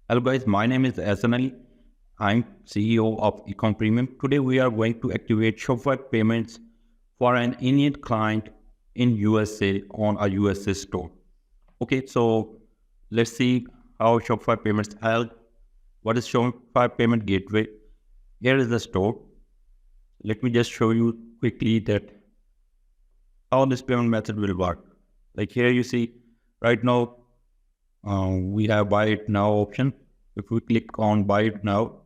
Hello guys, my name is SNL. I'm CEO of Econ Premium. Today we are going to activate Shopify payments for an Indian client in USA on a USA store. Okay, so let's see how Shopify payments help. What is Shopify payment gateway? Here is the store. Let me just show you quickly that how this payment method will work. Like here you see right now we have buy it now option. If we click on buy it now,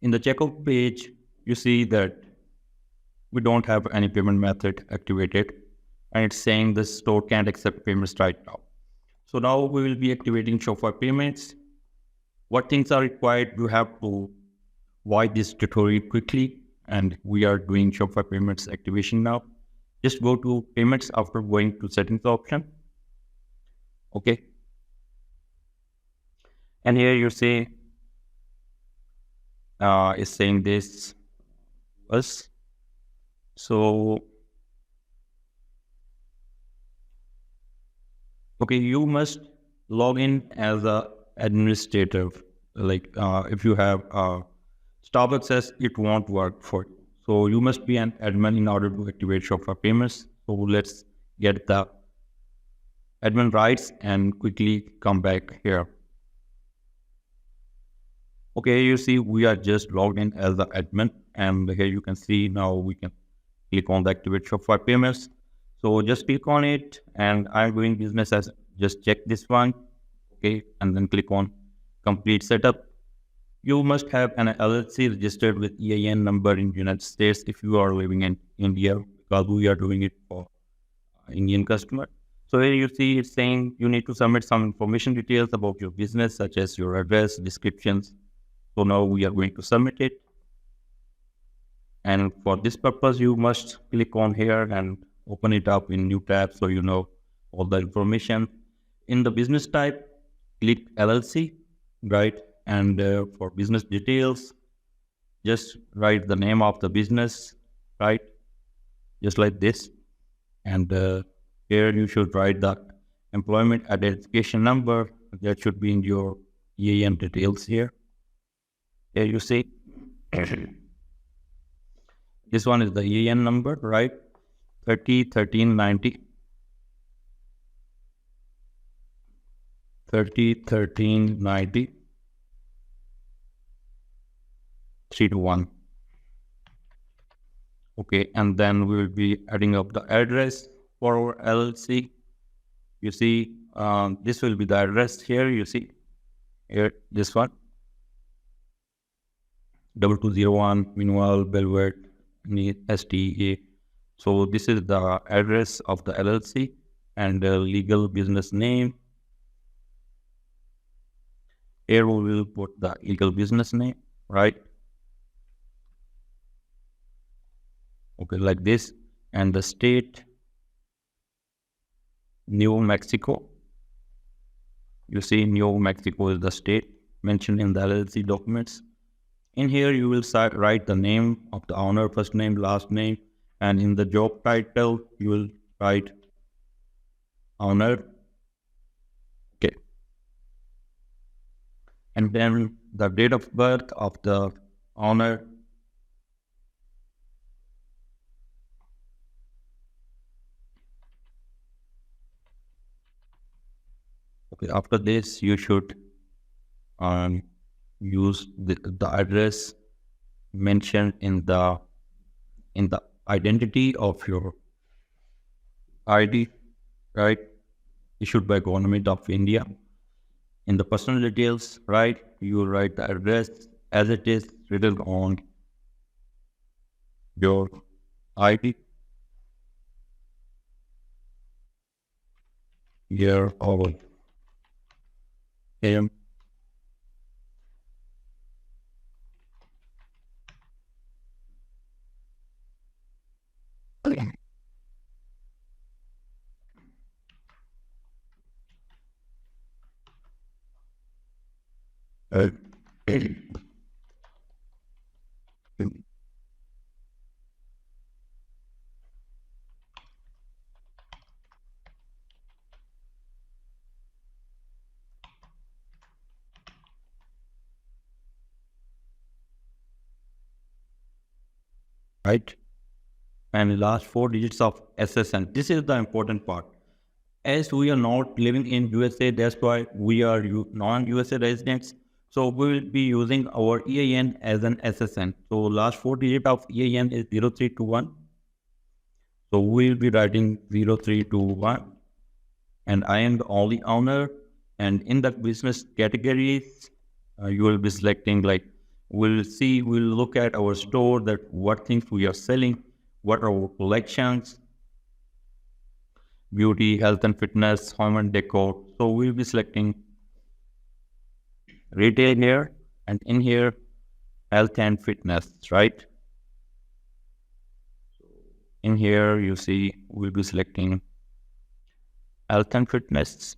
in the checkout page, you see that we don't have any payment method activated and it's saying the store can't accept payments right now. So now we will be activating Shopify payments. What things are required? You have to watch this tutorial quickly and we are doing Shopify payments activation now. Just go to payments after going to settings option. Okay. And here you say, it's saying this was. So, okay, you must log in as a administrator. Like if you have staff access, it won't work for you. So you must be an admin in order to activate Shopify payments. So let's get the admin rights and quickly come back here. Okay, you see we are just logged in as the admin and here you can see now we can click on the activate Shopify payments. So just click on it and I'm doing business as just check this one. Okay, and then click on complete setup. You must have an LLC registered with EIN number in United States if you are living in India because we are doing it for Indian customer. So here you see it's saying you need to submit some information details about your business such as your address, descriptions. So now we are going to submit it. And for this purpose, you must click on here and open it up in new tab so you know all the information. In the business type, click LLC, right? And for business details, just write the name of the business, right? Just like this. And here you should write the employment identification number. That should be in your EIN details here. Here you see. This one is the EIN number, right? 301390. 301390. 321. Okay, and then we will be adding up the address for our LLC. You see, this will be the address here. You see, here this one, 2201 Minual Belvedere STA. So this is the address of the LLC and the legal business name. Here we will put the legal business name, right? Okay, like this. And the state, New Mexico. You see, New Mexico is the state mentioned in the LLC documents. In here, you will write the name of the owner, first name, last name, and in the job title, you will write owner. Okay. And then the date of birth of the owner. Okay, after this, you should use the address mentioned in the identity of your ID, right? Issued by Government of India. In the personal details, right? You write the address as it is written on your ID. Year or AM. Okay. Uh, right? And last four digits of SSN. This is the important part. As we are not living in USA, that's why we are non-USA residents. So we will be using our EIN as an SSN. So last four digit of EIN is 0321. So we will be writing 0321, and I am the only owner. And in the business categories, you will be selecting like we'll look at our store, that what things we are selling, what are our collections, beauty, health and fitness, home and decor. So we'll be selecting retail here, and in here health and fitness, right? In here you see we'll be selecting health and fitness.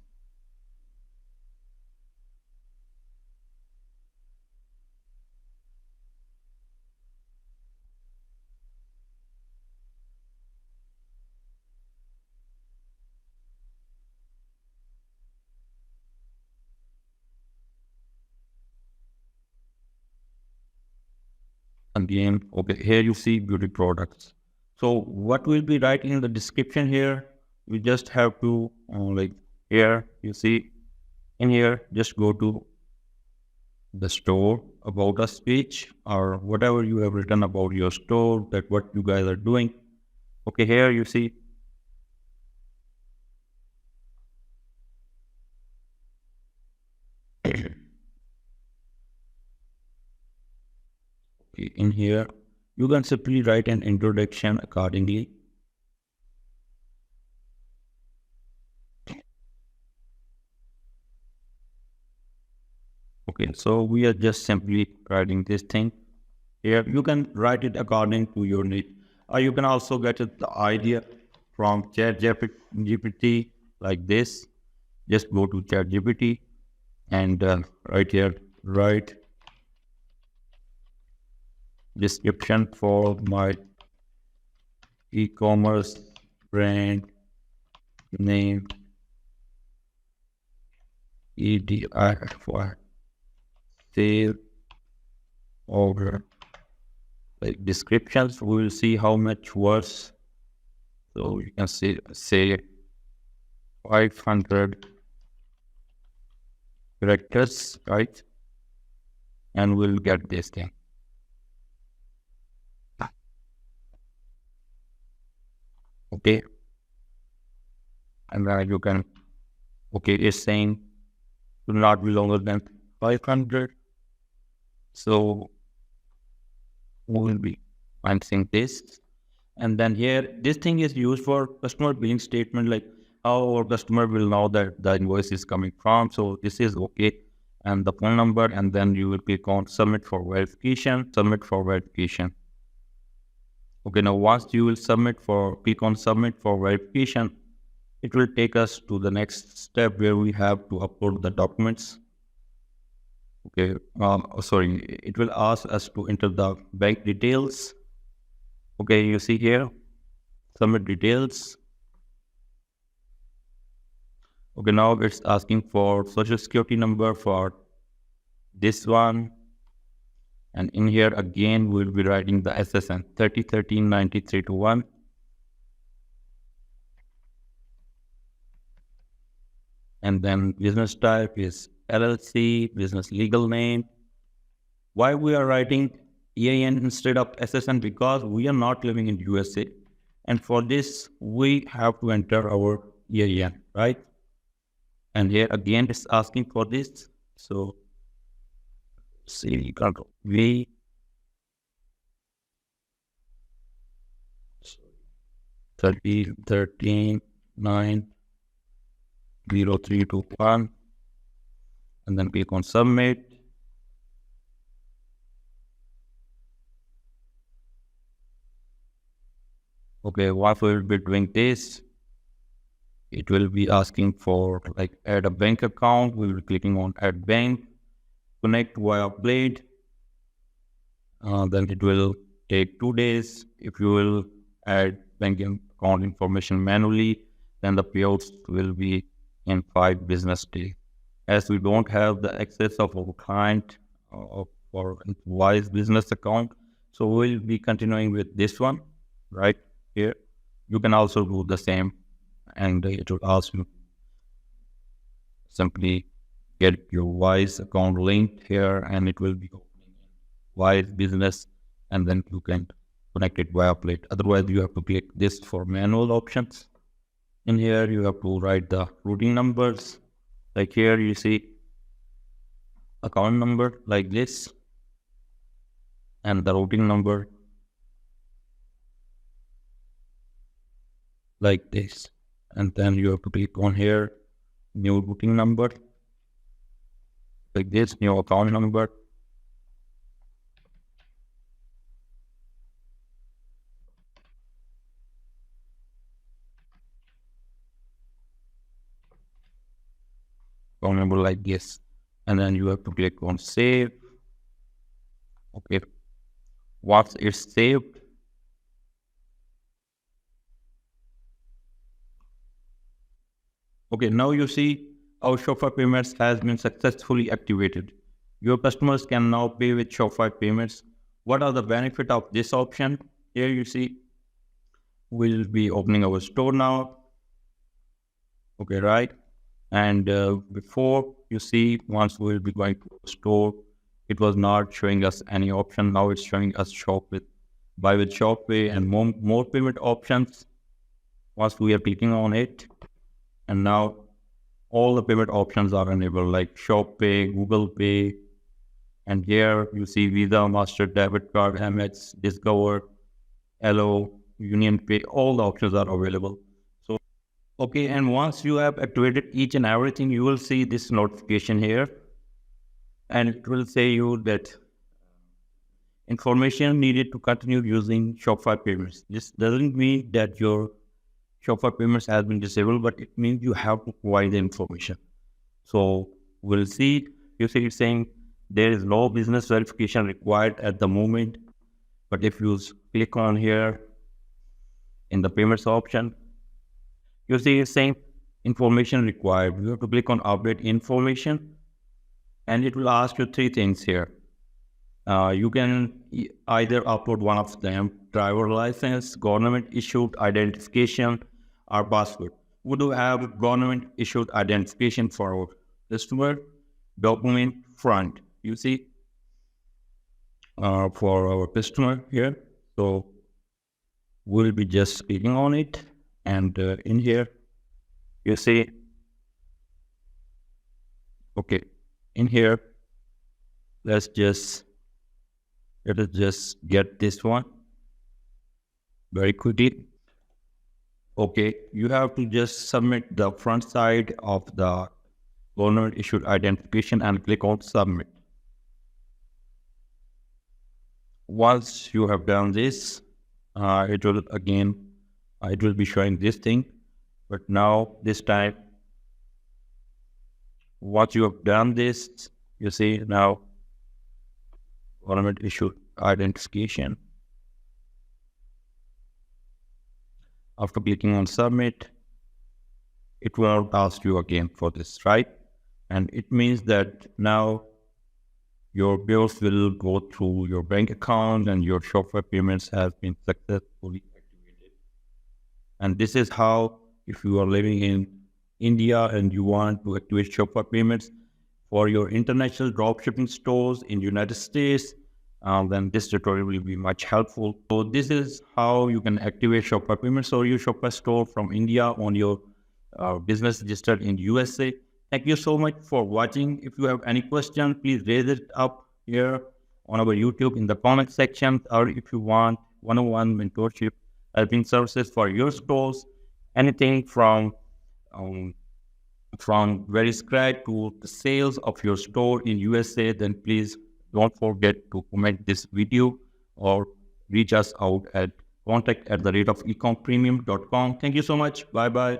Again, okay, here you see beauty products. So what will be writing in the description here, we just have to like here you see, in here just go to the store about us page, or whatever you have written about your store, that what you guys are doing. Okay, here you see okay, in here you can simply write an introduction accordingly. Okay, so we are just simply writing this thing here. You can write it according to your need, or you can also get it, the idea from ChatGPT like this. Just go to ChatGPT and right here write description for my e-commerce brand name EDI for sale order. Like descriptions, we will see how much words. So you can say 500 characters, right? And we'll get this thing. Okay. And then you can, okay, it's saying will not be longer than 500. So we will be answering this. And then here, this thing is used for customer billing statement, like how our customer will know that the invoice is coming from. So this is okay. And the phone number, and then you will click on submit for verification, submit for verification. Okay, now once you will click on submit for verification, it will take us to the next step where we have to upload the documents. Okay, sorry, it will ask us to enter the bank details. Okay, you see here, submit details. Okay, now it's asking for social security number for this one. And in here again, we'll be writing the SSN 30139321. And then business type is LLC, business legal name. Why we are writing EIN instead of SSN? Because we are not living in USA. And for this, we have to enter our EIN, right? And here again, it's asking for this. So, see, control V. 30139031, and then click on submit. Okay, once we will be doing this, it will be asking for like add a bank account. We will be clicking on add bank, connect via Blade. Then it will take 2 days. If you will add bank account information manually, then the payouts will be in 5 business days. As we don't have the access of our client for Wise business account, So we'll be continuing with this one right here. You can also do the same, and it will ask you simply get your Wise account linked here, and it will be opening Wise business, and then you can connect it via plate. Otherwise, you have to click this for manual options. In here, you have to write the routing numbers. Like here, you see account number like this, and the routing number like this. And then you have to click on here, new routing number, like this, new account number. Account number like this. And then you have to click on save. Okay. Once it's saved, okay, now you see our Shopify payments has been successfully activated. Your customers can now pay with Shopify payments. What are the benefits of this option? Here you see, we'll be opening our store now. Okay, right? And before you see, once we'll be going to the store, it was not showing us any option. Now it's showing us buy with Shopify and more payment options. Once we are clicking on it, and now all the payment options are enabled, like ShopPay, Google Pay, and here you see Visa, Master, Debit Card, Amex, Discover, Hello, Union Pay. All the options are available. So, okay, and once you have activated each and everything, you will see this notification here, and it will say you that information needed to continue using Shopify payments. This doesn't mean that your Shopify payments has been disabled, but it means you have to provide the information. So we'll see. You see it's saying there is no business verification required at the moment. But if you click on here in the payments option, you see it's saying information required. You have to click on update information, and it will ask you three things here. You can either upload one of them: driver license, government issued identification, or passport. We do have government issued identification for our customer. Document front, you see, for our customer here. So we'll be just clicking on it, and in here you see, okay, in here let us just get this one very quickly. Okay, you have to just submit the front side of the government issued identification and click on submit. Once you have done this, it will be showing this thing. But now this time, once you have done this, you see now government issued identification. After clicking on submit, it will not ask you again for this, right? And it means that now your bills will go through your bank account and your Shopify payments have been successfully activated. And this is how, if you are living in India and you want to activate Shopify payments for your international dropshipping stores in United States, then this tutorial will be much helpful. So this is how you can activate Shopify payments or your Shopify store from India on your business registered in USA. Thank you so much for watching. If you have any question, please raise it up here on our YouTube in the comment section, or if you want one-on-one mentorship, helping services for your stores, anything from very scratch to the sales of your store in USA, then please don't forget to comment this video or reach us out at contact@ecompremium.com. Thank you so much. Bye-bye.